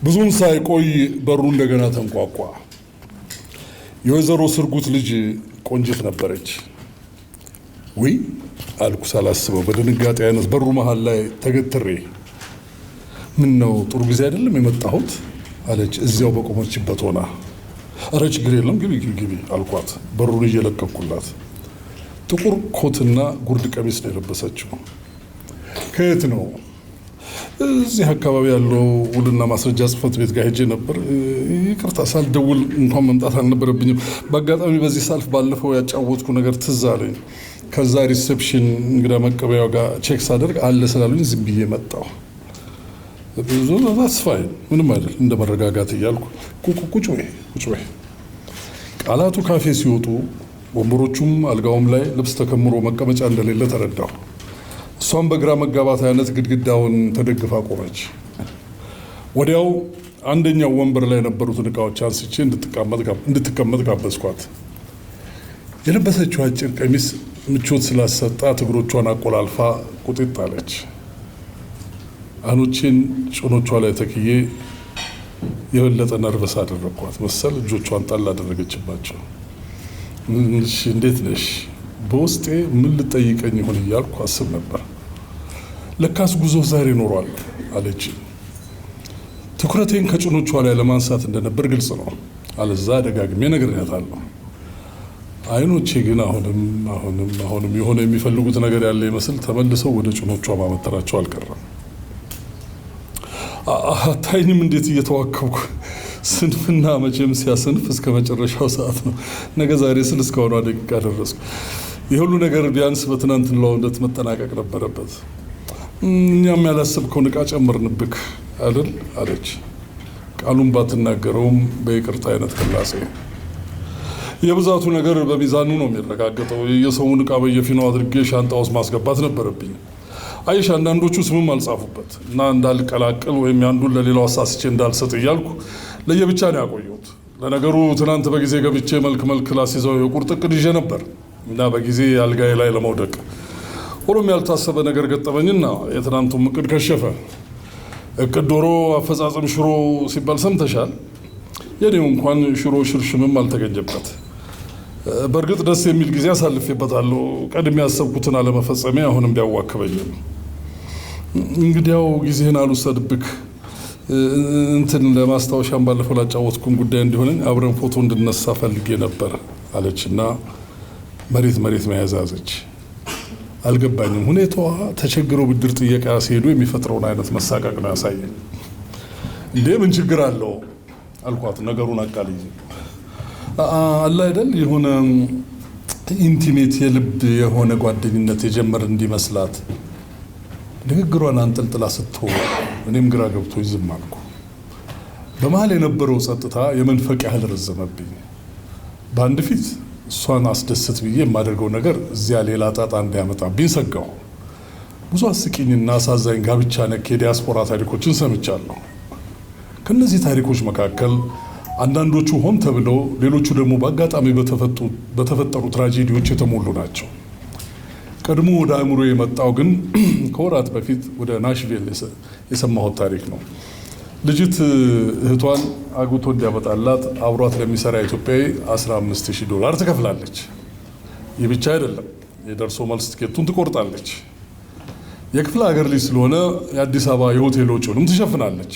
ብዙም ሳይቆይ በሩ እንደገና ተንኳኳ። የወይዘሮ ስርጉት ልጅ ቆንጅት ነበረች። ውይ አልኩ ሳላስበው በድንጋጤ አይነት በሩ መሃል ላይ ተገትሬ። ምን ነው ጥሩ ጊዜ አይደለም የመጣሁት አለች እዚያው በቆመችበት ሆና። አረ ችግር የለም ግቢ ግቢ አልኳት በሩን እየለቀኩላት። ጥቁር ኮትና ጉርድ ቀሚስ ነው የለበሰችው። ከየት ነው? እዚህ አካባቢ ያለው ውልና ማስረጃ ጽሕፈት ቤት ጋር ሄጄ ነበር። ይቅርታ ሳልደውል እንኳን መምጣት አልነበረብኝም። በአጋጣሚ በዚህ ሳልፍ ባለፈው ያጫወትኩ ነገር ትዝ አለኝ። ከዛ ሪሴፕሽን እንግዳ መቀበያው ጋር ቼክ ሳደርግ አለ ስላሉኝ ዝም ብዬ መጣሁ። ብዙ ፋይን ምንም አይደል እንደ መረጋጋት እያልኩ ቁጭ በይ። ቃላቱ ካፌ ሲወጡ ወንበሮቹም አልጋውም ላይ ልብስ ተከምሮ መቀመጫ እንደሌለ ተረዳሁ። እሷም በግራ መጋባት አይነት ግድግዳውን ተደግፋ ቆመች። ወዲያው አንደኛው ወንበር ላይ የነበሩትን እቃዎች አንስቼ እንድትቀመጥ ጋበዝኳት። የለበሰችው አጭር ቀሚስ ምቾት ስላሰጣት እግሮቿን አቆላልፋ ቁጢጥ አለች። አይኖቼን ጭኖቿ ላይ ተክዬ የበለጠ ነርቨስ አደረግኳት መሰል እጆቿን ጣል አደረገችባቸው። እንዴት ነሽ? በውስጤ ምን ልጠይቀኝ ይሆን እያልኩ አስብ ነበር። ለካስ ጉዞ ዛሬ ኖሯል አለች። ትኩረቴን ከጭኖቿ ላይ ለማንሳት እንደነበር ግልጽ ነው። አለዛ ደጋግሜ ነግሬያታለሁ። አይኖቼ ግን አሁንም የሆነ የሚፈልጉት ነገር ያለ ይመስል ተመልሰው ወደ ጭኖቿ ማመተራቸው አልቀረም። አታይኝም እንዴት እየተዋከብኩ? ስንፍና መቼም ሲያስንፍ እስከ መጨረሻው ሰዓት ነው። ነገ ዛሬ ስል እስካሁኗ ደቂቃ ደረስኩ። የሁሉ ነገር ቢያንስ በትናንትናው ዕለት መጠናቀቅ ነበረበት። እኛም ያላሰብከውን ዕቃ ጨመርንብክ አይደል አለች። ቃሉን ባትናገረውም በይቅርታ አይነት ቅላጼ። የብዛቱ ነገር በሚዛኑ ነው የሚረጋገጠው። የሰውን ዕቃ በየፊናው አድርጌ ሻንጣ ውስጥ ማስገባት ነበረብኝ። አይሽ አንዳንዶቹ ስምም አልጻፉበት እና እንዳልቀላቅል ወይም ያንዱን ለሌላው አሳስቼ እንዳልሰጥ እያልኩ ለየብቻ ነው ያቆየሁት። ለነገሩ ትናንት በጊዜ ገብቼ መልክ ላስይዘው የቁርጥ ዕቅድ ይዤ ነበር እና በጊዜ አልጋዬ ላይ ለመውደቅ ሆኖም ያልታሰበ ነገር ገጠመኝና የትናንቱም ዕቅድ ከሸፈ። ዕቅድ ዶሮ አፈጻጸም ሽሮ ሲባል ሰምተሻል? የኔው እንኳን ሽሮ ሽርሽምም አልተገኘበት። በእርግጥ ደስ የሚል ጊዜ አሳልፌበታለሁ። ቀድሜ ያሰብኩትን አለመፈጸሜ አሁንም ቢያዋክበኝም እንግዲያው ጊዜህን አልወሰድብክ። እንትን ለማስታወሻም ባለፈው ላጫወትኩም ጉዳይ እንዲሆነኝ አብረን ፎቶ እንድነሳ ፈልጌ ነበር አለችና መሬት መያዝ ያዘች። አልገባኝም። ሁኔታዋ ተቸግረው ብድር ጥየቃ ሲሄዱ የሚፈጥረውን አይነት መሳቀቅ ነው ያሳየኝ። እንዴ ምን ችግር አለው አልኳት ነገሩን አቃልዬ። አለ አይደል የሆነ ኢንቲሜት የልብ የሆነ ጓደኝነት የጀመር እንዲመስላት ንግግሯን አንጠልጥላ ስትሆን እኔም ግራ ገብቶ ዝም አልኩ። በመሀል የነበረው ጸጥታ የመንፈቅ ያህል ረዘመብኝ። በአንድ ፊት እሷን አስደስት ብዬ የማደርገው ነገር እዚያ ሌላ ጣጣ እንዳያመጣብኝ ሰጋሁ። ብዙ አስቂኝና አሳዛኝ ጋብቻ ነክ የዲያስፖራ ታሪኮችን ሰምቻለሁ። ከነዚህ ታሪኮች መካከል አንዳንዶቹ ሆን ተብለው፣ ሌሎቹ ደግሞ በአጋጣሚ በተፈጠሩ ትራጀዲዎች የተሞሉ ናቸው። ቀድሞ ወደ አእምሮ የመጣው ግን ከወራት በፊት ወደ ናሽቪል የሰማሁት ታሪክ ነው። ልጅት እህቷን አግብቶ እንዲያመጣላት አብሯት ለሚሰራ ኢትዮጵያዊ $15,000 ትከፍላለች። ይህ ብቻ አይደለም፣ የደርሶ መልስ ትኬቱን ትቆርጣለች። የክፍለ ሀገር ልጅ ስለሆነ የአዲስ አበባ የሆቴል ወጪውንም ትሸፍናለች።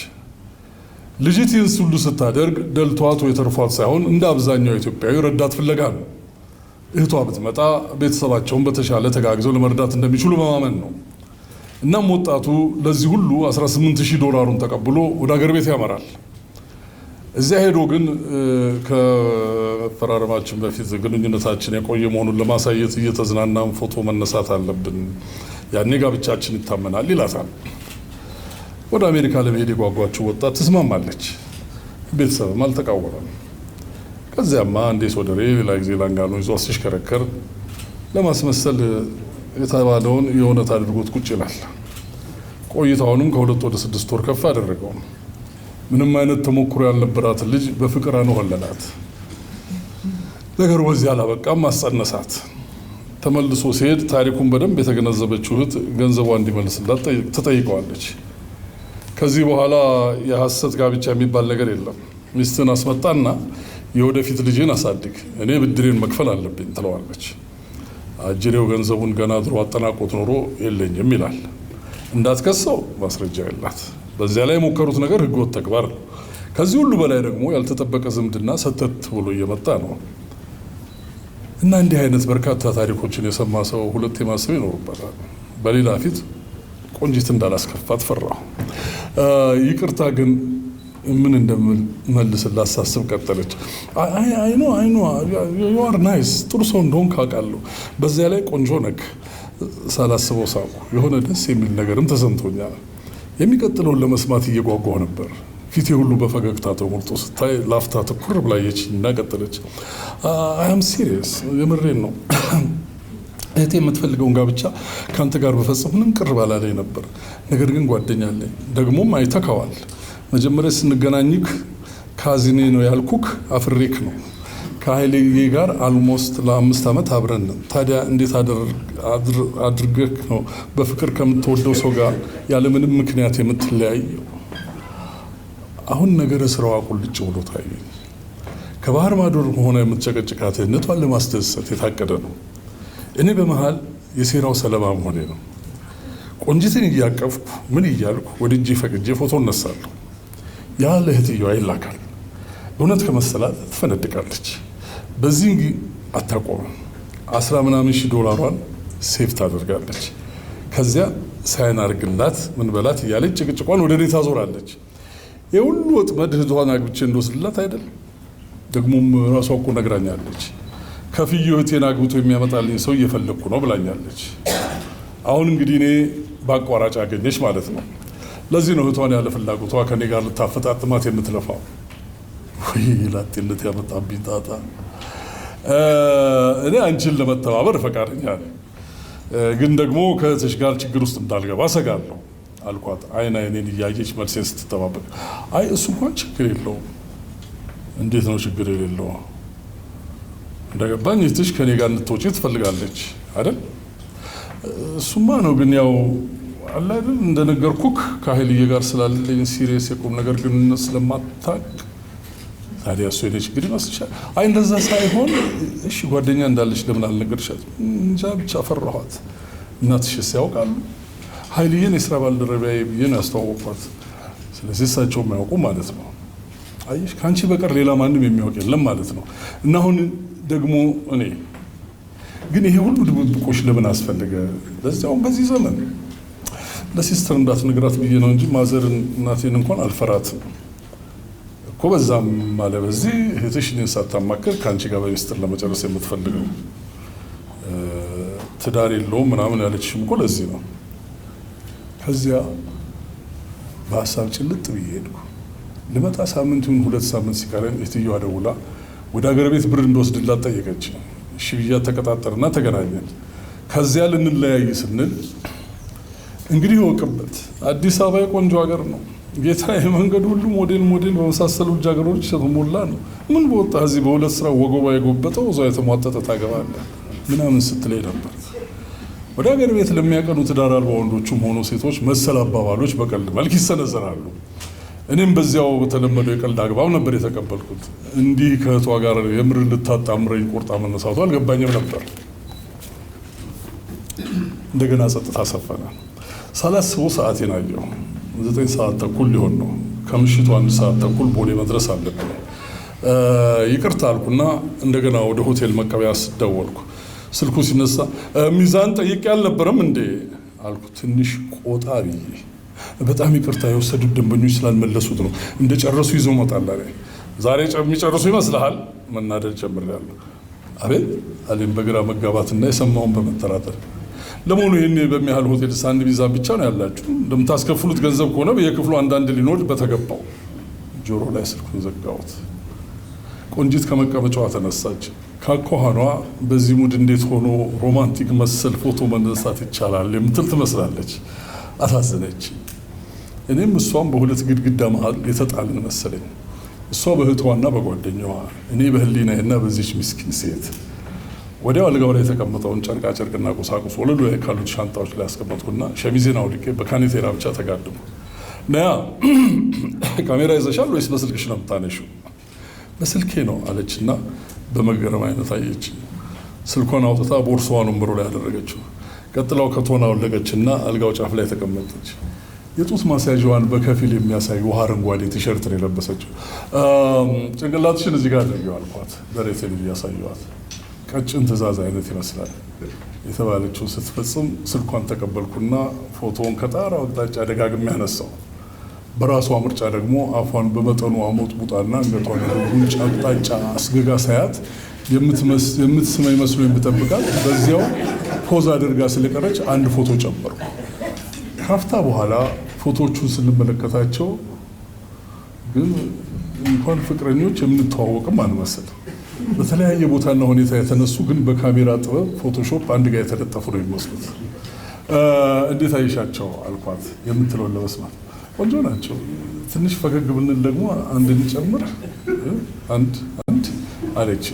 ልጅት ይህን ሁሉ ስታደርግ ደልቷት ወይ ተርፏት ሳይሆን እንደ አብዛኛው ኢትዮጵያዊ ረዳት ፍለጋ ነው። እህቷ ብትመጣ ቤተሰባቸውን በተሻለ ተጋግዘው ለመርዳት እንደሚችሉ በማመን ነው። እናም ወጣቱ ለዚህ ሁሉ $18,000 ተቀብሎ ወደ ሀገር ቤት ያመራል። እዚያ ሄዶ ግን ከመፈራረማችን በፊት ግንኙነታችን የቆየ መሆኑን ለማሳየት እየተዝናናም ፎቶ መነሳት አለብን፣ ያኔ ጋብቻችን ይታመናል ይላታል። ወደ አሜሪካ ለመሄድ የጓጓችው ወጣት ትስማማለች። ቤተሰብም አልተቃወመም። ከዚያማ እንዴ ሶደሬ ሌላ ጊዜ ላንጋኖ ይዞ ሲሽከረከር ለማስመሰል የተባለውን የእውነት አድርጎት ቁጭ ይላል። ቆይታውንም ከ2 ወደ 6 ወር ከፍ አደረገው። ምንም አይነት ተሞክሮ ያልነበራትን ልጅ በፍቅር አነሆለላት። ነገሩ በዚህ አላበቃም፣ አስጸነሳት። ተመልሶ ሲሄድ ታሪኩን በደንብ የተገነዘበችው እህት ገንዘቧ እንዲመልስላት ትጠይቀዋለች። ከዚህ በኋላ የሐሰት ጋብቻ የሚባል ነገር የለም። ሚስትን አስመጣና የወደፊት ልጅን አሳድግ፣ እኔ ብድሬን መክፈል አለብኝ ትለዋለች። አጅሬው ገንዘቡን ገና ድሮ አጠናቆት ኖሮ የለኝም ይላል። እንዳትከሰው ማስረጃ የላት። በዚያ ላይ የሞከሩት ነገር ህገወጥ ተግባር ነው። ከዚህ ሁሉ በላይ ደግሞ ያልተጠበቀ ዝምድና ሰተት ብሎ እየመጣ ነው እና እንዲህ አይነት በርካታ ታሪኮችን የሰማ ሰው ሁለቴ ማሰብ ይኖርበታል። በሌላ ፊት ቆንጂት እንዳላስከፋት ፈራሁ። ይቅርታ ግን ምን እንደምመልስላት ሳስብ ቀጠለች። አይኖ ዩ አር ናይስ፣ ጥሩ ሰው እንደሆንክ አውቃለሁ። በዚያ ላይ ቆንጆ ነክ። ሳላስበው ሳቁ። የሆነ ደስ የሚል ነገርም ተሰምቶኛል። የሚቀጥለውን ለመስማት እየጓጓሁ ነበር። ፊቴ ሁሉ በፈገግታ ተሞልቶ ስታይ ላፍታ ትኩር ብላየች እና ቀጠለች። አም ሲሪየስ፣ የምሬን ነው። እህቴ የምትፈልገውን ጋብቻ ከአንተ ጋር በፈጽም ምንም ቅር ባላለኝ ነበር። ነገር ግን ጓደኛ አለኝ፣ ደግሞም አይተካዋል። መጀመሪያ ስንገናኝክ ካዚኔ ነው ያልኩክ አፍሬክ ነው። ከኃይሌ ጋር አልሞስት ለ5 ዓመት አብረን ነን። ታዲያ እንዴት አድርገህ ነው በፍቅር ከምትወደው ሰው ጋር ያለምንም ምክንያት የምትለያየው? አሁን ነገረ ስራዋ ቁልጭ ብሎ ታየኝ። ከባህር ማዶ ሆነ የምትጨቀጭቃት እህቷን ለማስደሰት የታቀደ ነው። እኔ በመሃል የሴራው ሰለባ መሆኔ ነው። ቆንጂትን እያቀፍኩ ምን እያልኩ ወድጄ ፈቅጄ ፎቶ እነሳለሁ። ያ ለእህትየዋ ይላካል። እውነት ከመሰላት ትፈነድቃለች። በዚህ አታቆምም። 10 ምናምን ሺህ ዶላሯን ሴፍ ታደርጋለች። ከዚያ ሳይን አርግላት ምን በላት እያለች ጭቅጭቋን ወደ እኔ ታዞራለች። የሁሉ ወጥመድ እህቷን አግብቼ እንደወስድላት አይደል? ደግሞም ራሷ እኮ ነግራኛለች። ከፍዬ እህቴን አግብቶ የሚያመጣልኝ ሰው እየፈለግኩ ነው ብላኛለች። አሁን እንግዲህ እኔ በአቋራጭ አገኘች ማለት ነው። ለዚህ ነው እህቷን ያለ ፍላጎቷ ከኔ ጋር ልታፈጣጥማት የምትለፋው። ወይ ላጤነት ያመጣብኝ ጣጣ። እኔ አንቺን ለመተባበር ፈቃደኛ ነኝ፣ ግን ደግሞ ከእህትሽ ጋር ችግር ውስጥ እንዳልገባ ሰጋለሁ አልኳት። አይኔን እያየች መልሴን ስትጠባበቅ፣ አይ እሱ እንኳን ችግር የለውም። እንዴት ነው ችግር የሌለው? እንደገባኝ እህትሽ ከኔ ጋር እንድትወጪ ትፈልጋለች አይደል? እሱማ ነው፣ ግን ያው አለ አይደል እንደነገርኩክ ከኃይልዬ ጋር ስላለኝ ሲሪየስ የቁም ነገር ግንኙነት ስለማታውቅ ታዲያ እሱ የኔ ችግር ይመስልሻል? አይ እንደዛ ሳይሆን እሺ ጓደኛ እንዳለች ለምን አልነገርሻትም? እንጃ ብቻ ፈራኋት። እናትሽስ ያውቃሉ? ኃይልዬን የስራ ባልደረቢያዬ ብዬ ነው ያስተዋወቅኳት። ስለዚህ እሳቸው የማያውቁ ማለት ነው። አየሽ፣ ከአንቺ በቀር ሌላ ማንም የሚያውቅ የለም ማለት ነው። እና አሁን ደግሞ እኔ ግን ይሄ ሁሉ ድብብቆሽ ለምን አስፈለገ? ለዚያውም በዚህ ዘመን። ለሲስተር እንዳትነግራት ብዬ ነው እንጂ ማዘርን እናቴን እንኳን አልፈራትም እኮ። በዛም ማለ በዚህ እህትሽ እኔን ሳታማክር ከአንቺ ጋር በሚስጥር ለመጨረስ የምትፈልገው ትዳር የለውም ምናምን ያለችሽም እኮ ለዚህ ነው። ከዚያ በሀሳብ ጭልጥ ብዬ ሄድኩ። ልመጣ ሳምንቱን 2 ሳምንት ሲቀረን እህትየዋ ደውላ ወደ ሀገር ቤት ብር እንደወስድላት ጠየቀች። እሺ ብያ ተቀጣጠርና ተገናኘን። ከዚያ ልንለያይ ስንል እንግዲህ ወቅበት አዲስ አበባ የቆንጆ ሀገር ነው ጌታ፣ የመንገዱ ሁሉ ሞዴል በመሳሰሉ ሀገሮች የተሞላ ነው። ምን በወጣ እዚህ በሁለት ስራ ወገባ የጎበጠው እዛው የተሟጠጠ ታገባለህ ምናምን ስትለኝ ነበር። ወደ ሀገር ቤት ለሚያቀኑ ትዳር አልባ ወንዶችም ሆኖ ሴቶች መሰል አባባሎች በቀልድ መልክ ይሰነዘራሉ። እኔም በዚያው በተለመደው የቀልድ አግባብ ነበር የተቀበልኩት። እንዲህ ከእህቷ ጋር የምር ልታጣምረኝ ቆርጣ መነሳቱ አልገባኝም ነበር። እንደገና ጸጥታ ሰፈነ። ሳላስበው ሰዓቴን አየሁ። 9 ሰዓት ተኩል ሊሆን ነው። ከምሽቱ 1 ሰዓት ተኩል ቦሌ መድረስ አለብን። ይቅርታ አልኩና እንደገና ወደ ሆቴል መቀበያ ደወልኩ። ስልኩ ሲነሳ ሚዛን ጠይቄ አልነበረም እንዴ አልኩ ትንሽ ቆጣ ብዬ። በጣም ይቅርታ የወሰዱት ደንበኞች ስላልመለሱት ነው፣ እንደጨረሱ ይዘው መጣላ። ዛሬ የሚጨርሱ ይመስልሃል? መናደድ ጀምሬያለሁ። አቤት አሌም በግራ መጋባትና የሰማውን በመጠራጠር። ለመሆኑ ይህን በሚያህል ሆቴል አንድ ቪዛ ብቻ ነው ያላችሁ? እንደምታስከፍሉት ገንዘብ ከሆነ በየክፍሉ አንዳንድ ሊኖር በተገባው። ጆሮ ላይ ስልኩን ዘጋሁት። ቆንጂት ከመቀመጫዋ ተነሳች። ካኳኋኗ በዚህ ሙድ እንዴት ሆኖ ሮማንቲክ መሰል ፎቶ መነሳት ይቻላል የምትል ትመስላለች። አሳዘነች። እኔም እሷም በሁለት ግድግዳ መሃል የተጣልን መሰለኝ። እሷ በእህቷና በጓደኛዋ፣ እኔ በህሊናዬና በዚች ምስኪን ሴት። ወዲያው አልጋው ላይ የተቀመጠውን ጨርቃ ጨርቅና ቁሳቁስ ወለሉ ላይ ካሉት ሻንጣዎች ላይ አስቀመጥኩና ሸሚዜን አውልቄ በካኔቴራ ብቻ ተጋድሙ። ነያ ካሜራ ይዘሻል ወይስ በስልክሽ ነው የምታነሺው? በስልኬ ነው አለችና በመገረም አይነት አየች። ስልኳን አውጥታ ቦርሳዋን ወንበሩ ላይ ያደረገችው። ቀጥላው ከቶና ወለቀችና አልጋው ጫፍ ላይ ተቀመጠች። የጡት ማሳያጇን በከፊል የሚያሳይ ውሃ አረንጓዴ ቲሸርት ነው የለበሰችው። ጭንቅላትሽን እዚህ ጋር አድርጊው አልኳት፣ ደረቴን እያሳየኋት። ቀጭን ትዕዛዝ አይነት ይመስላል። የተባለችውን ስትፈጽም ስልኳን ተቀበልኩና ፎቶውን ከጣራው አቅጣጫ ደጋግሜ ያነሳው። በራሷ ምርጫ ደግሞ አፏን በመጠኑ አሞጥቡጣና አንገቷን ጉንጭ አቅጣጫ አስገጋ ሳያት የምትስመኝ መስሎ የምጠብቃት በዚያው ፖዝ አድርጋ ስለቀረች አንድ ፎቶ ጨመርኩ። ካፍታ በኋላ ፎቶዎቹን ስንመለከታቸው ግን እንኳን ፍቅረኞች የምንተዋወቅም አንመስልም። በተለያየ ቦታና ሁኔታ የተነሱ ግን በካሜራ ጥበብ ፎቶሾፕ አንድ ጋር የተለጠፉ ነው የሚመስሉት። እንዴት አይሻቸው አልኳት የምትለውን ለመስማት። ቆንጆ ናቸው። ትንሽ ፈገግ ብንል ደግሞ አንድ እንጨምር አንድ አለች።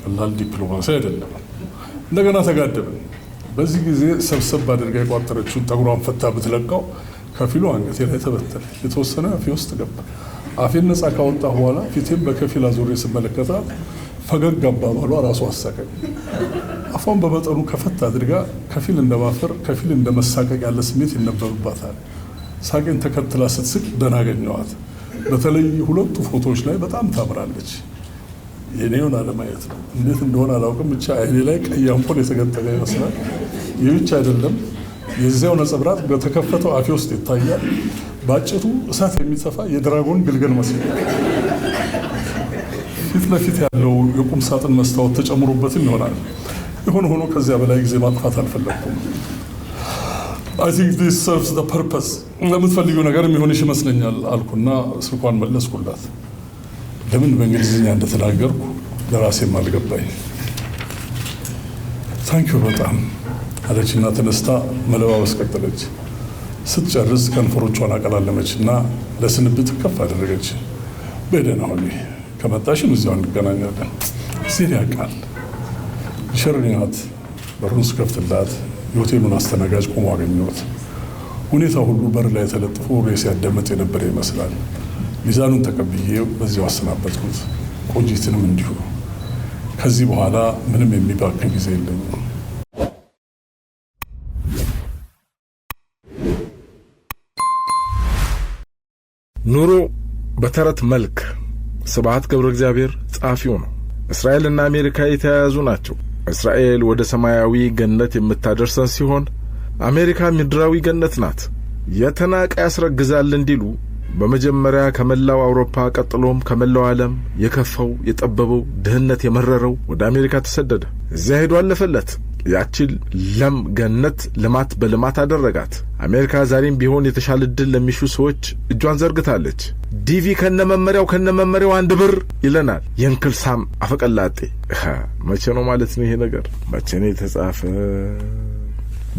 ቀላል ዲፕሎማሲ አይደለም። እንደገና ተጋደብን። በዚህ ጊዜ ሰብሰብ አድርጋ የቋጠረችውን ጠጉሯን ፈታ ብትለቃው ከፊሉ አንገቴ ላይ ተበተነ። የተወሰነ አፌ ውስጥ ገባ። አፌን ነፃ ካወጣ በኋላ ፊቴም በከፊል አዙሬ ስመለከታት ፈገግ አባባሏ ራሱ አሳቀኝ። አፏን በመጠኑ ከፈት አድርጋ ከፊል እንደማፈር ከፊል እንደመሳቀቅ ያለ ስሜት ይነበብባታል። ሳቄን ተከትላ ስትስቅ ደህና አገኘኋት። በተለይ ሁለቱ ፎቶዎች ላይ በጣም ታምራለች። የኔውን አለማየት ነው። እንዴት እንደሆነ አላውቅም፣ ብቻ አይኔ ላይ ቀይ አምፖል የተገጠመ ይመስላል። ይህ ብቻ አይደለም፣ የዚያው ነጸብራቅ በተከፈተው አፌ ውስጥ ይታያል። ባጭሩ እሳት የሚተፋ የድራጎን ግልገል መስሎኝ። ፊት ለፊት ያለው የቁም ሳጥን መስታወት ተጨምሮበትም ይሆናል። የሆነ ሆኖ ከዚያ በላይ ጊዜ ማጥፋት አልፈለግኩም። I think this serves the purpose ለምትፈልጊው ነገር የሚሆንሽ ይመስለኛል አልኩና ስልኳን መለስኩላት። ለምን በእንግሊዝኛ እንደተናገርኩ ለራሴም አልገባኝ። ታንኪዩ በጣም አለችና ተነስታ መለባበስ ቀጠለች። ስትጨርስ ከንፈሮቿን አቀላለመችና ለስንብት ከፍ አደረገች። በደህና ሁኚ፣ ከመጣሽም እዚያው እንገናኛለን ሲል ያውቃል። ሸርኒናት በሩን ስከፍትላት የሆቴሉን አስተናጋጅ ቆሞ አገኘሁት። ሁኔታ ሁሉ በር ላይ ተለጥፎ ሬስ ያዳመጥ የነበረ ይመስላል። ሚዛኑን ተቀብዬ በዚያው አሰናበትኩት። ቆንጂትንም እንዲሁ። ከዚህ በኋላ ምንም የሚባክን ጊዜ የለኝም። ኑሮ በተረት መልክ ስብሐት ገብረ እግዚአብሔር ጸሐፊው ነው። እስራኤልና አሜሪካ የተያያዙ ናቸው። እስራኤል ወደ ሰማያዊ ገነት የምታደርሰን ሲሆን አሜሪካ ምድራዊ ገነት ናት። የተናቀ ያስረግዛል እንዲሉ በመጀመሪያ ከመላው አውሮፓ ቀጥሎም ከመላው ዓለም የከፋው የጠበበው ድህነት የመረረው ወደ አሜሪካ ተሰደደ። እዚያ ሄዶ አለፈለት። ያቺን ለም ገነት ልማት በልማት አደረጋት። አሜሪካ ዛሬም ቢሆን የተሻለ ዕድል ለሚሹ ሰዎች እጇን ዘርግታለች። ዲቪ ከነመመሪያው 1 ብር ይለናል የእንክል ሳም አፈቀላጤ። መቼ ነው ማለት ነው ይሄ ነገር? መቼ ነው የተጻፈ?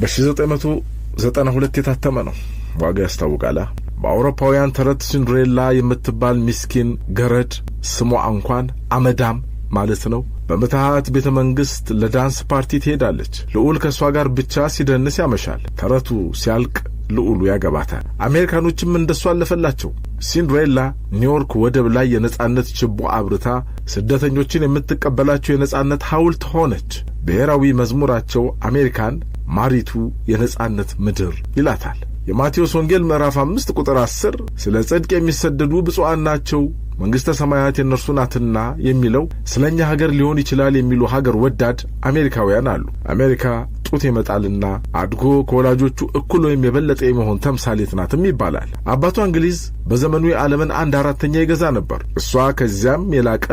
በ1992 የታተመ ነው። ዋጋ ያስታውቃል። በአውሮፓውያን ተረት ሲንድሬላ የምትባል ምስኪን ገረድ ስሟ እንኳን አመዳም ማለት ነው በመታሃት ቤተ መንግስት ለዳንስ ፓርቲ ትሄዳለች። ልዑል ከሷ ጋር ብቻ ሲደንስ ያመሻል። ተረቱ ሲያልቅ ልዑሉ ያገባታል። አሜሪካኖችም እንደሷ አለፈላቸው። ሲንድሬላ ኒውዮርክ ወደብ ላይ የነጻነት ችቦ አብርታ ስደተኞችን የምትቀበላቸው የነጻነት ሐውልት ሆነች። ብሔራዊ መዝሙራቸው አሜሪካን ማሪቱ የነጻነት ምድር ይላታል። የማቴዎስ ወንጌል ምዕራፍ 5 ቁጥር 10 ስለ ጽድቅ የሚሰደዱ ብፁዓን ናቸው መንግሥተ ሰማያት የእነርሱ ናትና የሚለው ስለኛ ሀገር ሊሆን ይችላል የሚሉ ሀገር ወዳድ አሜሪካውያን አሉ። አሜሪካ ጡት የመጣልና አድጎ ከወላጆቹ እኩል ወይም የበለጠ የመሆን ተምሳሌት ናትም ይባላል። አባቷ እንግሊዝ በዘመኑ የዓለምን 1/4 ይገዛ ነበር። እሷ ከዚያም የላቀ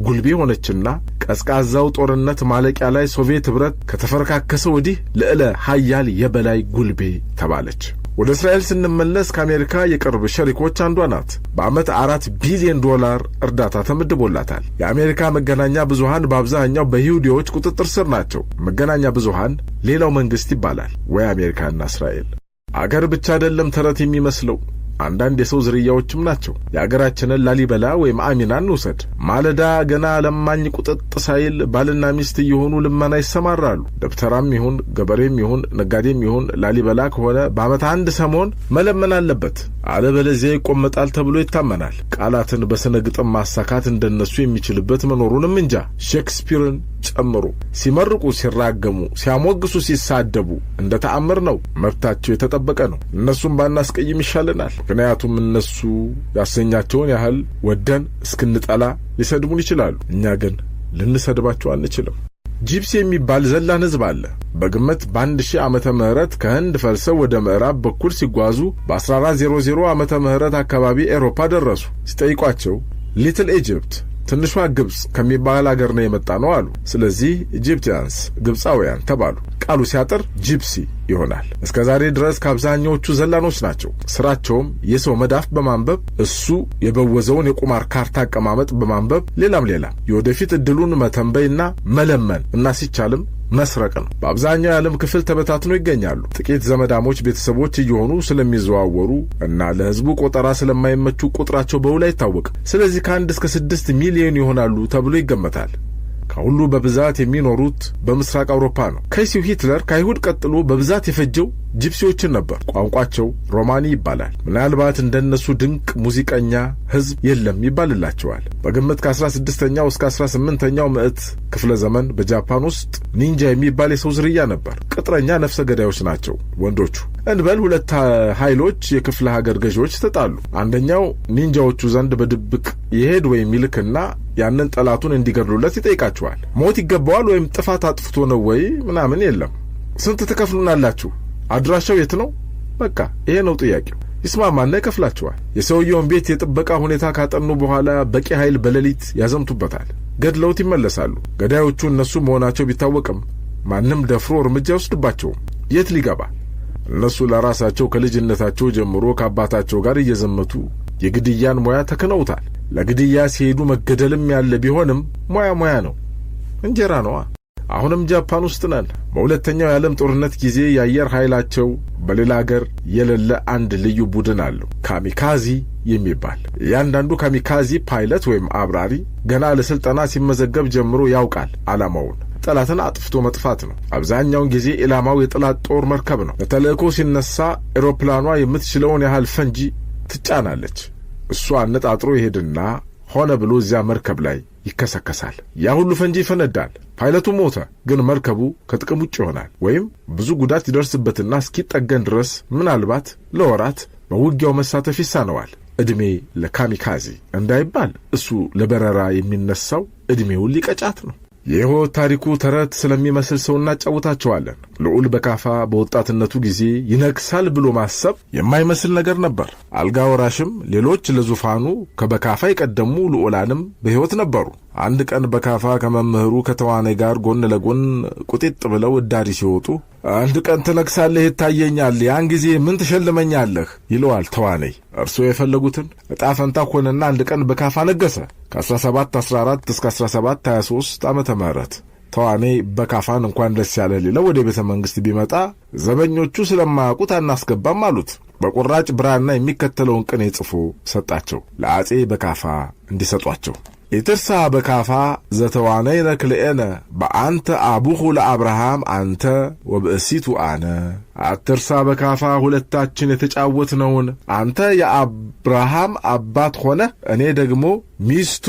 ጉልቤ ሆነችና ቀዝቃዛው ጦርነት ማለቂያ ላይ ሶቪየት ኅብረት ከተፈረካከሰ ወዲህ ልዕለ ኃያል የበላይ ጉልቤ ተባለች። ወደ እስራኤል ስንመለስ ከአሜሪካ የቅርብ ሸሪኮች አንዷ ናት። በዓመት $4 ቢሊዮን እርዳታ ተመድቦላታል። የአሜሪካ መገናኛ ብዙሃን በአብዛኛው በይሁዲዎች ቁጥጥር ስር ናቸው። መገናኛ ብዙሃን ሌላው መንግስት ይባላል። ወይ አሜሪካና እስራኤል አገር ብቻ አይደለም ተረት የሚመስለው አንዳንድ የሰው ዝርያዎችም ናቸው። የአገራችንን ላሊበላ ወይም አሚናን እንውሰድ። ማለዳ ገና ለማኝ ቁጥጥ ሳይል ባልና ሚስት እየሆኑ ልመና ይሰማራሉ። ደብተራም ይሁን ገበሬም ይሁን ነጋዴም ይሁን ላሊበላ ከሆነ በዓመት አንድ ሰሞን መለመን አለበት፣ አለበለዚያ ይቆመጣል ተብሎ ይታመናል። ቃላትን በስነ ግጥም ማሳካት እንደነሱ የሚችልበት መኖሩንም እንጃ። ሼክስፒርን ጨምሮ ሲመርቁ፣ ሲራገሙ፣ ሲያሞግሱ፣ ሲሳደቡ እንደ ተአምር ነው። መብታቸው የተጠበቀ ነው። እነሱም ባናስቀይም ይሻለናል። ምክንያቱም እነሱ ያሰኛቸውን ያህል ወደን እስክንጠላ ሊሰድቡን ይችላሉ። እኛ ግን ልንሰድባቸው አንችልም። ጂፕሲ የሚባል ዘላን ሕዝብ አለ። በግምት በ1000 ዓመተ ምህረት ከህንድ ፈልሰው ወደ ምዕራብ በኩል ሲጓዙ በ1400 ዓመተ ምህረት አካባቢ ኤሮፓ ደረሱ። ሲጠይቋቸው ሊትል ኢጅፕት ትንሿ ግብጽ ከሚባል አገር ነው የመጣ ነው አሉ። ስለዚህ ኢጂፕቲያንስ ግብጻውያን ተባሉ። ቃሉ ሲያጥር ጂፕሲ ይሆናል። እስከ ዛሬ ድረስ ከአብዛኛዎቹ ዘላኖች ናቸው። ስራቸውም የሰው መዳፍ በማንበብ እሱ የበወዘውን የቁማር ካርታ አቀማመጥ በማንበብ ሌላም የወደፊት እድሉን መተንበይና መለመን እና ሲቻልም መስረቅ ነው። በአብዛኛው የዓለም ክፍል ተበታትነው ይገኛሉ። ጥቂት ዘመዳሞች ቤተሰቦች እየሆኑ ስለሚዘዋወሩ እና ለሕዝቡ ቆጠራ ስለማይመቹ ቁጥራቸው በውል አይታወቅም። ስለዚህ ከ1 እስከ 6 ሚሊዮን ይሆናሉ ተብሎ ይገመታል። ከሁሉ በብዛት የሚኖሩት በምስራቅ አውሮፓ ነው። ከይሲው ሂትለር ከአይሁድ ቀጥሎ በብዛት የፈጀው ጂፕሲዎችን ነበር። ቋንቋቸው ሮማኒ ይባላል። ምናልባት እንደነሱ ድንቅ ሙዚቀኛ ሕዝብ የለም ይባልላቸዋል። በግምት ከ16ኛው እስከ 18ኛው ምዕት ክፍለ ዘመን በጃፓን ውስጥ ኒንጃ የሚባል የሰው ዝርያ ነበር። ቅጥረኛ ነፍሰ ገዳዮች ናቸው ወንዶቹ። እንበል ሁለት ኃይሎች የክፍለ ሀገር ገዢዎች ተጣሉ። አንደኛው ኒንጃዎቹ ዘንድ በድብቅ ይሄድ ወይም ይልክና ያንን ጠላቱን እንዲገድሉለት ይጠይቃቸዋል። ሞት ይገባዋል ወይም ጥፋት አጥፍቶ ነው ወይ ምናምን የለም። ስንት ትከፍሉናላችሁ? አድራሻው የት ነው? በቃ ይሄ ነው ጥያቄው። ይስማማና ይከፍላቸዋል። የሰውየውን ቤት የጥበቃ ሁኔታ ካጠኑ በኋላ በቂ ኃይል በሌሊት ያዘምቱበታል። ገድለውት ይመለሳሉ። ገዳዮቹ እነሱ መሆናቸው ቢታወቅም ማንም ደፍሮ እርምጃ ይወስድባቸውም። የት ሊገባ? እነሱ ለራሳቸው ከልጅነታቸው ጀምሮ ከአባታቸው ጋር እየዘመቱ የግድያን ሙያ ተክነውታል። ለግድያ ሲሄዱ መገደልም ያለ ቢሆንም ሙያ ነው፣ እንጀራ ነዋ። አሁንም ጃፓን ውስጥ ነን። በሁለተኛው የዓለም ጦርነት ጊዜ የአየር ኃይላቸው በሌላ አገር የሌለ አንድ ልዩ ቡድን አለው፣ ካሚካዚ የሚባል። እያንዳንዱ ካሚካዚ ፓይለት ወይም አብራሪ ገና ለስልጠና ሲመዘገብ ጀምሮ ያውቃል ዓላማውን። ጠላትን አጥፍቶ መጥፋት ነው። አብዛኛውን ጊዜ ኢላማው የጠላት ጦር መርከብ ነው። ለተልእኮ ሲነሳ ኤሮፕላኗ የምትችለውን ያህል ፈንጂ ትጫናለች። እሷ አነጣጥሮ ይሄድና ሆነ ብሎ እዚያ መርከብ ላይ ይከሰከሳል። ያ ሁሉ ፈንጂ ይፈነዳል። ፓይለቱ ሞተ፣ ግን መርከቡ ከጥቅም ውጭ ይሆናል። ወይም ብዙ ጉዳት ይደርስበትና እስኪጠገን ድረስ ምናልባት ለወራት በውጊያው መሳተፍ ይሳነዋል። ዕድሜ ለካሚካዚ እንዳይባል እሱ ለበረራ የሚነሳው ዕድሜውን ሊቀጫት ነው። የሕይወት ታሪኩ ተረት ስለሚመስል ሰው እናጫውታቸዋለን። ልዑል በካፋ በወጣትነቱ ጊዜ ይነግሳል ብሎ ማሰብ የማይመስል ነገር ነበር። አልጋ ወራሽም ሌሎች ለዙፋኑ ከበካፋ የቀደሙ ልዑላንም በሕይወት ነበሩ። አንድ ቀን በካፋ ከመምህሩ ከተዋናይ ጋር ጎን ለጎን ቁጢጥ ብለው እዳሪ ሲወጡ አንድ ቀን ትነግሳለህ ይታየኛል፣ ያን ጊዜ ምን ትሸልመኛለህ ይለዋል ተዋናይ። እርሶ የፈለጉትን ዕጣ ፈንታ ሆነና አንድ ቀን በካፋ ነገሰ። ከ1714 እስከ 1723 ዓመተ ምህረት ተዋናይ በካፋን እንኳን ደስ ያለ ሊለው ወደ ቤተ መንግሥት ቢመጣ ዘበኞቹ ስለማያውቁት አናስገባም አሉት። በቁራጭ ብራና የሚከተለውን ቅኔ ጽፎ ሰጣቸው፣ ለአጼ በካፋ እንዲሰጧቸው። ኢትርሳ በካፋ ዘተዋነይ ነክልኤነ በአንተ አቡሁ ለአብርሃም አንተ ወብእሲቱ አነ። አትርሳ በካፋ ሁለታችን የተጫወትነውን አንተ የአብርሃም አባት ሆነ እኔ ደግሞ ሚስቱ።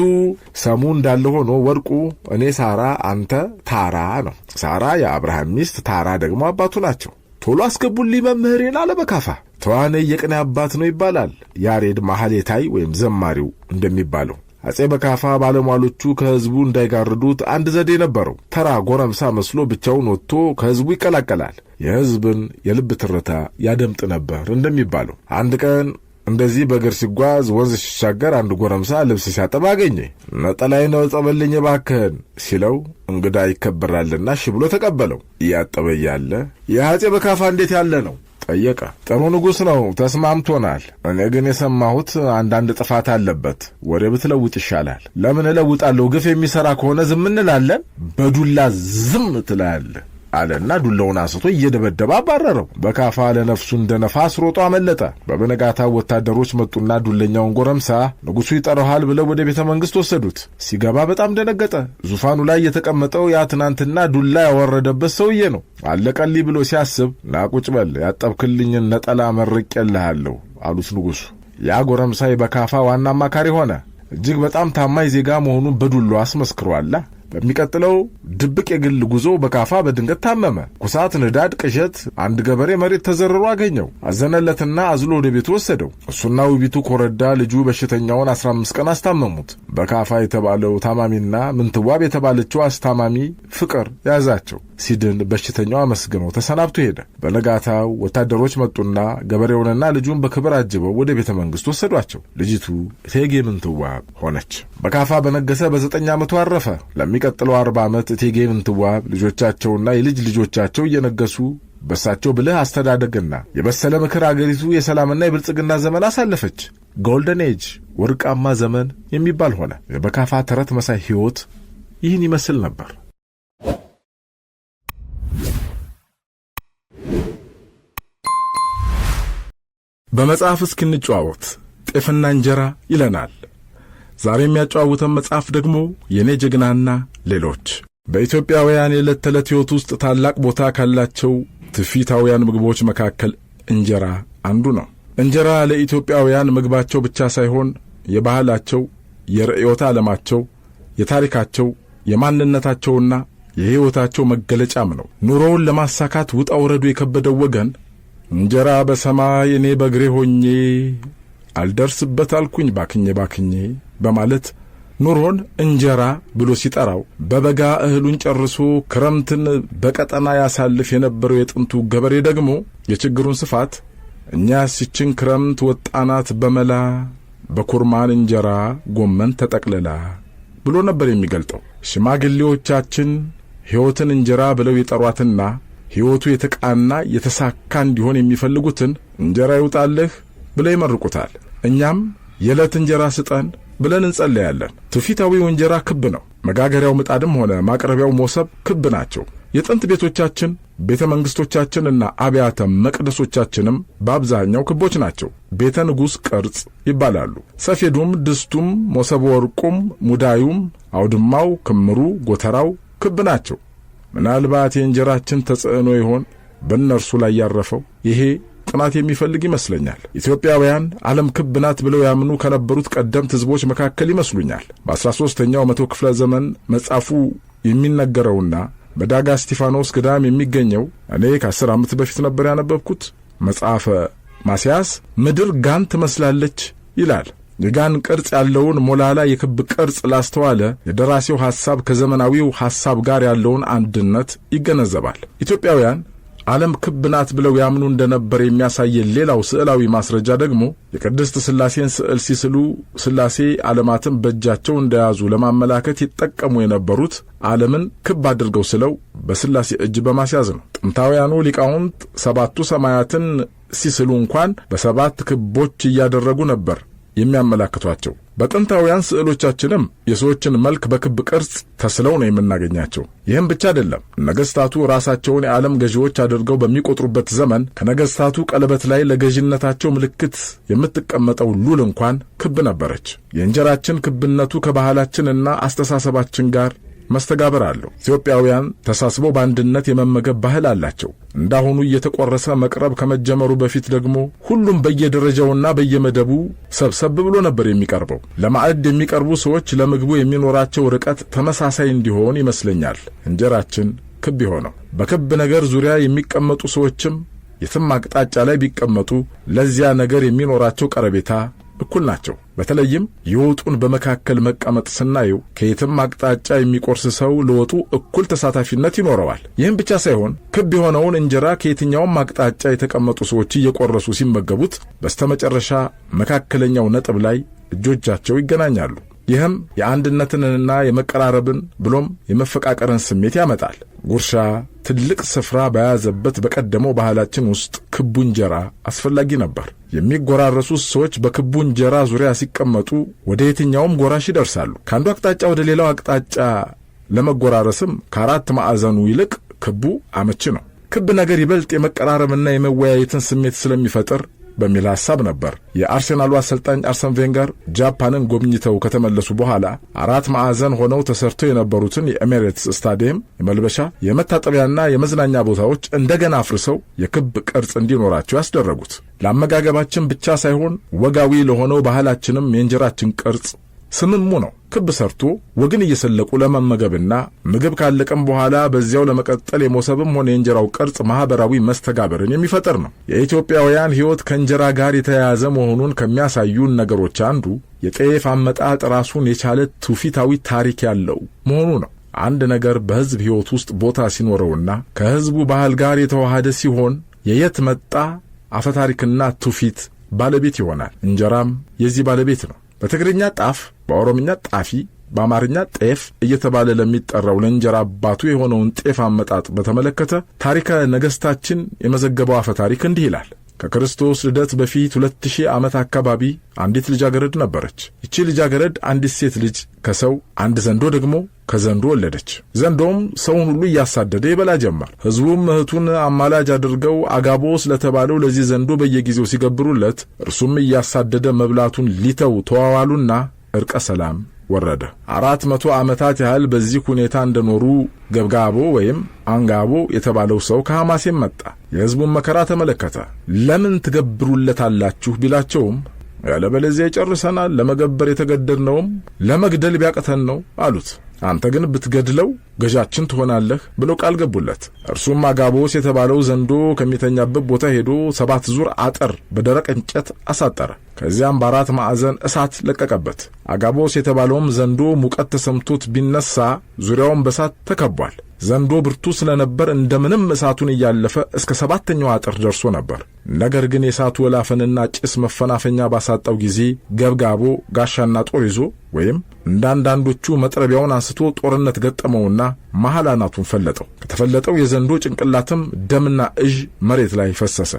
ሰሙ እንዳለ ሆኖ ወርቁ እኔ ሳራ አንተ ታራ ነው። ሳራ የአብርሃም ሚስት፣ ታራ ደግሞ አባቱ ናቸው። ቶሎ አስገቡልኝ መምህሬን አለ በካፋ። ተዋነይ የቅኔ አባት ነው ይባላል። ያሬድ ማህሌታይ ወይም ዘማሪው እንደሚባለው። አጼ በካፋ ባለሟሎቹ ከሕዝቡ እንዳይጋርዱት አንድ ዘዴ ነበረው። ተራ ጎረምሳ መስሎ ብቻውን ወጥቶ ከሕዝቡ ይቀላቀላል። የሕዝብን የልብ ትርታ ያደምጥ ነበር እንደሚባለው። አንድ ቀን እንደዚህ በእግር ሲጓዝ ወንዝ ሲሻገር አንድ ጎረምሳ ልብስ ሲያጠብ አገኘ። ነጠላዬን እጠብልኝ እባክህን ሲለው እንግዳ ይከበራልና እሺ ብሎ ተቀበለው። እያጠበ ያለ የአጼ በካፋ እንዴት ያለ ነው ጠየቀ። ጥሩ ንጉሥ ነው፣ ተስማምቶናል። እኔ ግን የሰማሁት አንዳንድ ጥፋት አለበት። ወሬ ብትለውጥ ይሻላል። ለምን እለውጣለሁ? ግፍ የሚሠራ ከሆነ ዝም እንላለን። በዱላ ዝም ትላለህ። አለና ዱላውን አንስቶ እየደበደበ አባረረው። በካፋ ለነፍሱ እንደ ነፋስ ሮጦ አመለጠ። በበነጋታው ወታደሮች መጡና ዱለኛውን ጎረምሳ ንጉሡ ይጠራሃል ብለው ወደ ቤተ መንግሥት ወሰዱት። ሲገባ በጣም ደነገጠ። ዙፋኑ ላይ የተቀመጠው ያ ትናንትና ዱላ ያወረደበት ሰውዬ ነው። አለቀልኝ ብሎ ሲያስብ ና ቁጭ በል ያጠብክልኝን ነጠላ መርቄልሃለሁ አሉት ንጉሡ። ያ ጎረምሳ በካፋ ዋና አማካሪ ሆነ። እጅግ በጣም ታማኝ ዜጋ መሆኑን በዱላው አስመስክሯል። በሚቀጥለው ድብቅ የግል ጉዞ በካፋ በድንገት ታመመ። ኩሳት፣ ንዳድ፣ ቅዠት። አንድ ገበሬ መሬት ተዘርሮ አገኘው። አዘነለትና አዝሎ ወደ ቤቱ ወሰደው። እሱና ውቢቱ ኮረዳ ልጁ በሽተኛውን 15 ቀን አስታመሙት። በካፋ የተባለው ታማሚና ምንትዋብ የተባለችው አስታማሚ ፍቅር ያዛቸው። ሲድን በሽተኛው አመስግነው ተሰናብቶ ሄደ። በነጋታው ወታደሮች መጡና ገበሬውንና ልጁን በክብር አጅበው ወደ ቤተ መንግሥት ወሰዷቸው። ልጅቱ እቴጌ ምንትዋብ ሆነች። በካፋ በነገሰ በ9 ዓመቱ አረፈ። ለሚቀጥለው 40 ዓመት እቴጌ ምንትዋብ ልጆቻቸውና የልጅ ልጆቻቸው እየነገሱ በሳቸው ብልህ አስተዳደግና የበሰለ ምክር አገሪቱ የሰላምና የብልጽግና ዘመን አሳለፈች። ጎልደን ኤጅ ወርቃማ ዘመን የሚባል ሆነ። በካፋ ተረት መሳይ ሕይወት ይህን ይመስል ነበር። በመጽሐፍ እስክንጨዋወት ጤፍና እንጀራ ይለናል። ዛሬ የሚያጨዋውተን መጽሐፍ ደግሞ የኔ ጀግናና ሌሎች በኢትዮጵያውያን የዕለት ተዕለት ሕይወት ውስጥ ታላቅ ቦታ ካላቸው ትውፊታውያን ምግቦች መካከል እንጀራ አንዱ ነው። እንጀራ ለኢትዮጵያውያን ምግባቸው ብቻ ሳይሆን የባህላቸው፣ የርዕዮተ ዓለማቸው፣ የታሪካቸው፣ የማንነታቸውና የሕይወታቸው መገለጫም ነው። ኑሮውን ለማሳካት ውጣ ውረዱ የከበደው ወገን እንጀራ በሰማይ እኔ በእግሬ ሆኜ አልደርስበት አልኩኝ ባክኜ በማለት ኑሮን እንጀራ ብሎ ሲጠራው፣ በበጋ እህሉን ጨርሶ ክረምትን በቀጠና ያሳልፍ የነበረው የጥንቱ ገበሬ ደግሞ የችግሩን ስፋት እኛስ ይችን ክረምት ወጣናት በመላ በኩርማን እንጀራ ጎመን ተጠቅልላ ብሎ ነበር የሚገልጠው። ሽማግሌዎቻችን ሕይወትን እንጀራ ብለው የጠሯትና ሕይወቱ የተቃና የተሳካ እንዲሆን የሚፈልጉትን እንጀራ ይውጣልህ ብለው ይመርቁታል። እኛም የዕለት እንጀራ ስጠን ብለን እንጸለያለን። ትውፊታዊው እንጀራ ክብ ነው። መጋገሪያው ምጣድም ሆነ ማቅረቢያው ሞሰብ ክብ ናቸው። የጥንት ቤቶቻችን፣ ቤተ መንግሥቶቻችንና አብያተ መቅደሶቻችንም በአብዛኛው ክቦች ናቸው። ቤተ ንጉሥ ቅርጽ ይባላሉ። ሰፌዱም፣ ድስቱም፣ ሞሰብ ወርቁም፣ ሙዳዩም፣ አውድማው፣ ክምሩ፣ ጎተራው ክብ ናቸው። ምናልባት የእንጀራችን ተጽዕኖ ይሆን በእነርሱ ላይ ያረፈው? ይሄ ጥናት የሚፈልግ ይመስለኛል። ኢትዮጵያውያን ዓለም ክብ ናት ብለው ያምኑ ከነበሩት ቀደምት ሕዝቦች መካከል ይመስሉኛል። በ13ኛው መቶ ክፍለ ዘመን መጻፉ የሚነገረውና በዳጋ እስጢፋኖስ ገዳም የሚገኘው እኔ ከ10 ዓመት በፊት ነበር ያነበብኩት መጽሐፈ ማስያስ ምድር ጋን ትመስላለች ይላል። የጋን ቅርጽ ያለውን ሞላላ የክብ ቅርጽ ላስተዋለ የደራሲው ሐሳብ ከዘመናዊው ሐሳብ ጋር ያለውን አንድነት ይገነዘባል። ኢትዮጵያውያን ዓለም ክብ ናት ብለው ያምኑ እንደነበር የሚያሳየን ሌላው ስዕላዊ ማስረጃ ደግሞ የቅድስት ሥላሴን ስዕል ሲስሉ ሥላሴ ዓለማትን በእጃቸው እንደያዙ ለማመላከት ይጠቀሙ የነበሩት ዓለምን ክብ አድርገው ስለው በሥላሴ እጅ በማስያዝ ነው። ጥንታውያኑ ሊቃውንት 7ቱ ሰማያትን ሲስሉ እንኳን በ7 ክቦች እያደረጉ ነበር የሚያመላክቷቸው። በጥንታውያን ስዕሎቻችንም የሰዎችን መልክ በክብ ቅርጽ ተስለው ነው የምናገኛቸው። ይህም ብቻ አይደለም። ነገሥታቱ ራሳቸውን የዓለም ገዢዎች አድርገው በሚቆጥሩበት ዘመን ከነገሥታቱ ቀለበት ላይ ለገዢነታቸው ምልክት የምትቀመጠው ሉል እንኳን ክብ ነበረች። የእንጀራችን ክብነቱ ከባህላችንና አስተሳሰባችን ጋር መስተጋበር አለው። ኢትዮጵያውያን ተሳስበው በአንድነት የመመገብ ባህል አላቸው። እንዳሁኑ እየተቆረሰ መቅረብ ከመጀመሩ በፊት ደግሞ ሁሉም በየደረጃውና በየመደቡ ሰብሰብ ብሎ ነበር የሚቀርበው። ለማዕድ የሚቀርቡ ሰዎች ለምግቡ የሚኖራቸው ርቀት ተመሳሳይ እንዲሆን ይመስለኛል እንጀራችን ክብ የሆነው። በክብ ነገር ዙሪያ የሚቀመጡ ሰዎችም የትም አቅጣጫ ላይ ቢቀመጡ ለዚያ ነገር የሚኖራቸው ቀረቤታ እኩል ናቸው። በተለይም የወጡን በመካከል መቀመጥ ስናየው ከየትም አቅጣጫ የሚቆርስ ሰው ለወጡ እኩል ተሳታፊነት ይኖረዋል። ይህም ብቻ ሳይሆን ክብ የሆነውን እንጀራ ከየትኛውም አቅጣጫ የተቀመጡ ሰዎች እየቆረሱ ሲመገቡት በስተመጨረሻ መካከለኛው ነጥብ ላይ እጆቻቸው ይገናኛሉ። ይህም የአንድነትንና የመቀራረብን ብሎም የመፈቃቀርን ስሜት ያመጣል። ጉርሻ ትልቅ ስፍራ በያዘበት በቀደመው ባህላችን ውስጥ ክቡ እንጀራ አስፈላጊ ነበር። የሚጎራረሱት ሰዎች በክቡ እንጀራ ዙሪያ ሲቀመጡ ወደ የትኛውም ጎራሽ ይደርሳሉ። ከአንዱ አቅጣጫ ወደ ሌላው አቅጣጫ ለመጎራረስም ከአራት ማዕዘኑ ይልቅ ክቡ አመቺ ነው። ክብ ነገር ይበልጥ የመቀራረብና የመወያየትን ስሜት ስለሚፈጥር በሚል ሐሳብ ነበር የአርሴናሉ አሰልጣኝ አርሰን ቬንገር ጃፓንን ጎብኝተው ከተመለሱ በኋላ 4 ማዕዘን ሆነው ተሰርተው የነበሩትን የኤሚሬትስ ስታዲየም የመልበሻ የመታጠቢያና የመዝናኛ ቦታዎች እንደገና አፍርሰው የክብ ቅርጽ እንዲኖራቸው ያስደረጉት። ለአመጋገባችን ብቻ ሳይሆን ወጋዊ ለሆነው ባህላችንም የእንጀራችን ቅርጽ ስምሙ ነው። ክብ ሰርቶ ወግን እየሰለቁ ለመመገብና ምግብ ካለቀም በኋላ በዚያው ለመቀጠል የሞሰብም ሆነ የእንጀራው ቅርጽ ማህበራዊ መስተጋብርን የሚፈጠር ነው። የኢትዮጵያውያን ሕይወት ከእንጀራ ጋር የተያያዘ መሆኑን ከሚያሳዩን ነገሮች አንዱ የጤፍ አመጣጥ ራሱን የቻለ ትውፊታዊ ታሪክ ያለው መሆኑ ነው። አንድ ነገር በሕዝብ ሕይወት ውስጥ ቦታ ሲኖረውና ከሕዝቡ ባህል ጋር የተዋሃደ ሲሆን የየት መጣ አፈታሪክና ትውፊት ባለቤት ይሆናል። እንጀራም የዚህ ባለቤት ነው። በትግርኛ ጣፍ፣ በኦሮምኛ ጣፊ፣ በአማርኛ ጤፍ እየተባለ ለሚጠራው ለእንጀራ አባቱ የሆነውን ጤፍ አመጣጥ በተመለከተ ታሪከ ነገሥታችን የመዘገበው አፈ ታሪክ እንዲህ ይላል። ከክርስቶስ ልደት በፊት 2000 ዓመት አካባቢ አንዲት ልጃገረድ ነበረች። ይቺ ልጃገረድ አንዲት ሴት ልጅ ከሰው አንድ ዘንዶ ደግሞ ከዘንዶ ወለደች። ዘንዶም ሰውን ሁሉ እያሳደደ ይበላ ጀመር። ሕዝቡም እህቱን አማላጅ አድርገው አጋቦስ ለተባለው ለዚህ ዘንዶ በየጊዜው ሲገብሩለት እርሱም እያሳደደ መብላቱን ሊተው ተዋዋሉና ዕርቀ ሰላም ወረደ። 400 ዓመታት ያህል በዚህ ሁኔታ እንደኖሩ ገብጋቦ ወይም አንጋቦ የተባለው ሰው ከሐማሴም መጣ። የሕዝቡን መከራ ተመለከተ። ለምን ትገብሩለታላችሁ ቢላቸውም ያለበለዚያ ይጨርሰናል፣ ለመገበር የተገደድነውም ለመግደል ቢያቅተን ነው አሉት። አንተ ግን ብትገድለው ገዣችን ትሆናለህ ብለው ቃል ገቡለት። እርሱም አጋቦስ የተባለው ዘንዶ ከሚተኛበት ቦታ ሄዶ 7 ዙር አጥር በደረቅ እንጨት አሳጠረ። ከዚያም በ4 ማዕዘን እሳት ለቀቀበት። አጋቦስ የተባለውም ዘንዶ ሙቀት ተሰምቶት ቢነሳ ዙሪያውን በእሳት ተከቧል። ዘንዶ ብርቱ ስለነበር እንደምንም እሳቱን እያለፈ እስከ 7ኛው አጥር ደርሶ ነበር። ነገር ግን የእሳቱ ወላፈንና ጭስ መፈናፈኛ ባሳጣው ጊዜ ገብጋቦ ጋሻና ጦር ይዞ ወይም እንዳንዳንዶቹ መጥረቢያውን አንስቶ ጦርነት ገጠመውና መሃል አናቱን ፈለጠው። ከተፈለጠው የዘንዶ ጭንቅላትም ደምና እዥ መሬት ላይ ፈሰሰ።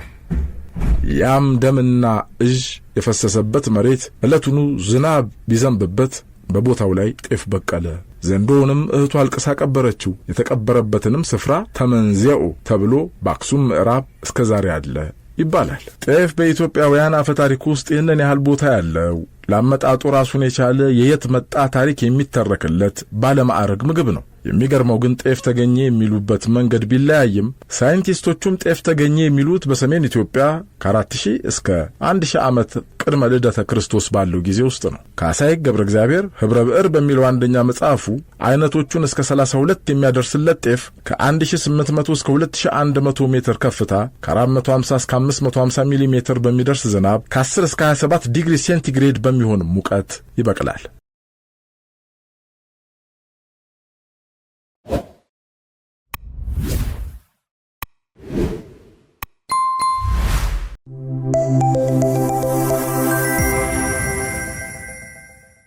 ያም ደምና እዥ የፈሰሰበት መሬት ዕለቱኑ ዝናብ ቢዘንብበት በቦታው ላይ ጤፍ በቀለ። ዘንዶውንም እህቱ አልቅሳ ቀበረችው። የተቀበረበትንም ስፍራ ተመንዚያኡ ተብሎ በአክሱም ምዕራብ እስከ ዛሬ አለ ይባላል። ጤፍ በኢትዮጵያውያን አፈ ታሪክ ውስጥ ይህንን ያህል ቦታ ያለው ላመጣጡ ራሱን የቻለ የየት መጣ ታሪክ የሚተረክለት ባለማዕረግ ምግብ ነው። የሚገርመው ግን ጤፍ ተገኘ የሚሉበት መንገድ ቢለያይም ሳይንቲስቶቹም ጤፍ ተገኘ የሚሉት በሰሜን ኢትዮጵያ ከ4000 እስከ 1000 ዓመት ቅድመ ልደተ ክርስቶስ ባለው ጊዜ ውስጥ ነው። ካሳይ ገብረ እግዚአብሔር ኅብረ ብዕር በሚለው አንደኛ መጽሐፉ አይነቶቹን እስከ 32 የሚያደርስለት ጤፍ ከ1800 እስከ 2100 ሜትር ከፍታ ከ450 እስከ 550 ሚሊ ሜትር በሚደርስ ዝናብ ከ10 እስከ 27 ዲግሪ ሴንቲግሬድ በሚሆን ሙቀት ይበቅላል።